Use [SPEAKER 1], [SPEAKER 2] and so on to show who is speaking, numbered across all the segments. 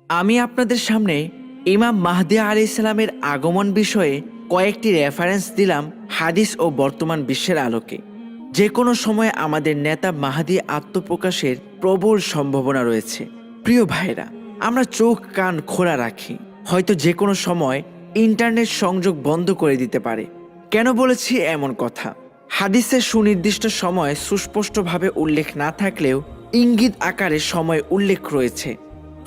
[SPEAKER 1] আমি আপনাদের সামনে ইমাম মাহদী আলাইহিস সালামের আগমন বিষয়ে কয়েকটি রেফারেন্স দিলাম হাদিস ও বর্তমান বিশ্বের আলোকে। যে কোনো সময় আমাদের নেতা মাহদী আত্মপ্রকাশের প্রবল সম্ভাবনা রয়েছে। প্রিয় ভাইরা, আমরা চোখ কান খোলা রাখি, হয়তো যে কোনো সময় ইন্টারনেট সংযোগ বন্ধ করে দিতে পারে। কেন বলেছি এমন কথা? হাদিসের সুনির্দিষ্ট সময় সুস্পষ্টভাবে উল্লেখ না থাকলেও ইঙ্গিত আকারে সময় উল্লেখ রয়েছে।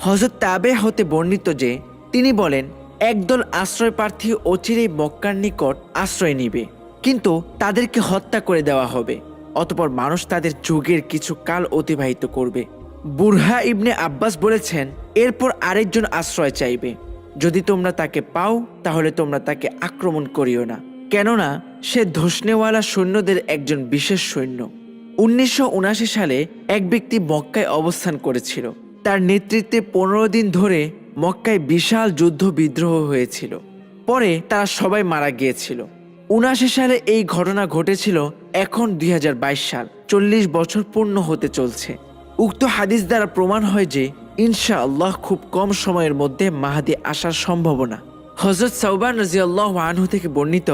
[SPEAKER 1] হযরত তাবে হতে বর্ণিত যে তিনি বলেন, একদল আশ্রয় প্রার্থী অচিরেই মক্কার নিকট আশ্রয় নিবে, কিন্তু তাদেরকে হত্যা করে দেওয়া হবে। অতঃপর মানুষ তাদের যুগের কিছু কাল অতিবাহিত করবে। বুরহা ইবনে আব্বাস বলেছেন, এরপর আরেকজন আশ্রয় চাইবে। যদি তোমরা তাকে পাও তাহলে তোমরা তাকে আক্রমণ করিও না, কেননা সে ধসনেওয়ালা সৈন্যদের একজন বিশেষ সৈন্য। 1979 সালে এক ব্যক্তি মক্কায় অবস্থান করেছিল। তার নেতৃত্বে 15 দিন ধরে মক্কায় বিশাল যুদ্ধ বিদ্রোহ হয়েছিল। পরে তারা সবাই মারা গিয়েছিল। 79 সালে এই ঘটনা ঘটেছিল। এখন 2022 সাল, 40 বছর পূর্ণ হতে চলছে। উক্ত হাদিস দ্বারা প্রমাণ হয় যে ইনশাআল্লাহ খুব কম সময়ের মধ্যে মাহদী আসার সম্ভাবনা। হযরত সাওবান রাদিয়াল্লাহু আনহু থেকে বর্ণিত,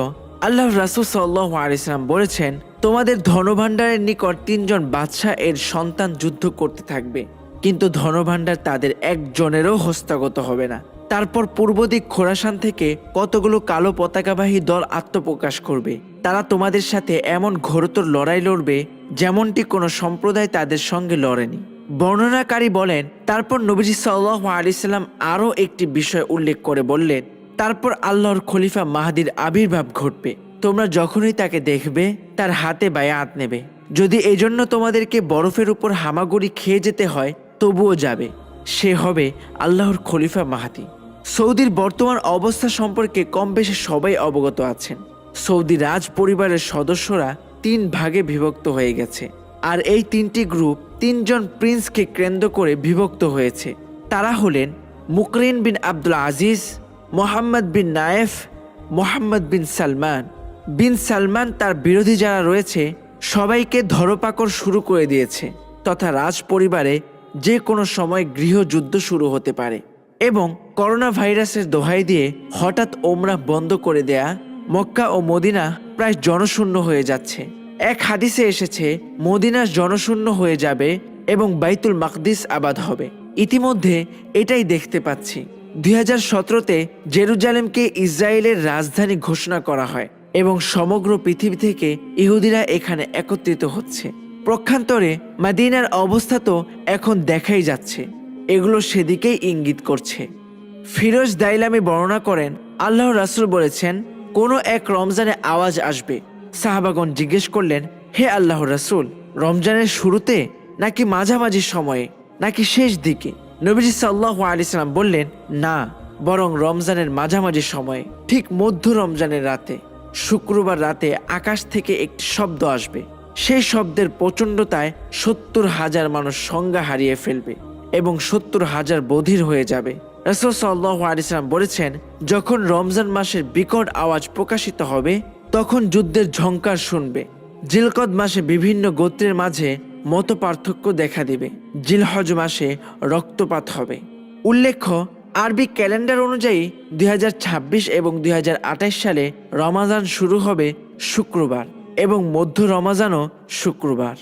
[SPEAKER 1] আল্লাহর রাসূল সাল্লাল্লাহু আলাইহি সাল্লাম বলেছেন, তোমাদের ধনভাণ্ডারের নিকট 3 জন বাদশাহ এর সন্তান যুদ্ধ করতে থাকবে, কিন্তু ধনভাণ্ডার তাদের একজনেরও হস্তগত হবে না। তারপর পূর্ব দিক খোরাসান থেকে কতগুলো কালো পতাকাবাহী দল আত্মপ্রকাশ করবে। তারা তোমাদের সাথে এমন ঘোরতর লড়াই লড়বে যেমনটি কোনো সম্প্রদায় তাদের সঙ্গে লড়েনি। বর্ণনাকারী বলেন, তারপর নবীজি সাল্লাল্লাহু আলাইহি সাল্লাম আরও একটি বিষয় উল্লেখ করে বললেন, তারপর আল্লাহর খলিফা মাহদীর আবির্ভাব ঘটবে। তোমরা যখনই তাকে দেখবে তার হাতে বায়াত নেবে। যদি এজন্য তোমাদেরকে বরফের উপর হামাগুড়ি খেয়ে যেতে হয় তবুও যাবে। সে হবে আল্লাহর খলিফা মাহদী। সৌদির বর্তমান অবস্থা সম্পর্কে কম বেশি সবাই অবগত আছেন। সৌদি রাজ পরিবারের সদস্যরা 3 ভাগে বিভক্ত হয়ে গেছে, আর এই 3টি গ্রুপ 3 জন প্রিন্সকে কেন্দ্র করে বিভক্ত হয়েছে। তারা হলেন মুকরিন বিন আব্দুল আজিজ, মোহাম্মদ বিন নায়েফ, মোহাম্মদ বিন সালমান। বিন সালমান তার বিরোধী যারা রয়েছে সবাইকে ধরপাকড় শুরু করে দিয়েছে, তথা রাজ পরিবারে যে কোনো সময় গৃহযুদ্ধ শুরু হতে পারে। এবং করোনা ভাইরাসের দোহাই দিয়ে হঠাৎ ওমরাহ বন্ধ করে দেয়া মক্কা ও মদিনা প্রায় জনশূন্য হয়ে যাচ্ছে। এক হাদিসে এসেছে, মদিনা জনশূন্য হয়ে যাবে এবং বাইতুল মাকদিস আবাদ হবে। ইতিমধ্যে এটাই দেখতে পাচ্ছি। 2017-তে জেরুজালেমকে ইসরায়েলের রাজধানী ঘোষণা করা হয় এবং সমগ্র পৃথিবী থেকে ইহুদিরা এখানে একত্রিত হচ্ছে। পক্ষান্তরে মদিনার অবস্থা তো এখন দেখাই যাচ্ছে। এগুলো সেদিকেই ইঙ্গিত করছে। ফিরোজ দাইলামি বর্ণনা করেন, আল্লাহর রাসূল বলেছেন, কোনো এক রমজানে আওয়াজ আসবে। সাহাবাগণ জিজ্ঞেস করলেন, হে আল্লাহর রাসূল, রমজানের শুরুতে নাকি মাঝামাঝি সময়ে নাকি শেষ দিকে? নবীজি সাল্লাল্লাহু আলাইহি সাল্লাম বললেন, না, বরং রমজানের মাঝামাঝি সময়ে, ঠিক মধ্য রমজানের রাতে। শুক্রবার রাতে আকাশ থেকে একটি শব্দ আসবে। সেই শব্দের প্রচণ্ডতায় 70,000 মানুষ সংজ্ঞা হারিয়ে ফেলবে এবং 70,000 বধির হয়ে যাবে। রাসূল সাল্লাল্লাহু আলাইহি সাল্লাম বলেছেন, যখন রমজান মাসের বিকট আওয়াজ প্রকাশিত হবে তখন যুদ্ধের ঝংকার শুনবে। জিলকদ মাসে বিভিন্ন গোত্রের মাঝে মত পার্থক্য দেখা দেবে। জিলহজ মাসে রক্তপাত হবে। উল্লেখ্য, আরবি ক্যালেন্ডার অনুযায়ী 2026 এবং 2028 সালে রমাজান শুরু হবে শুক্রবার এবং মধ্য রমাজানও শুক্রবার।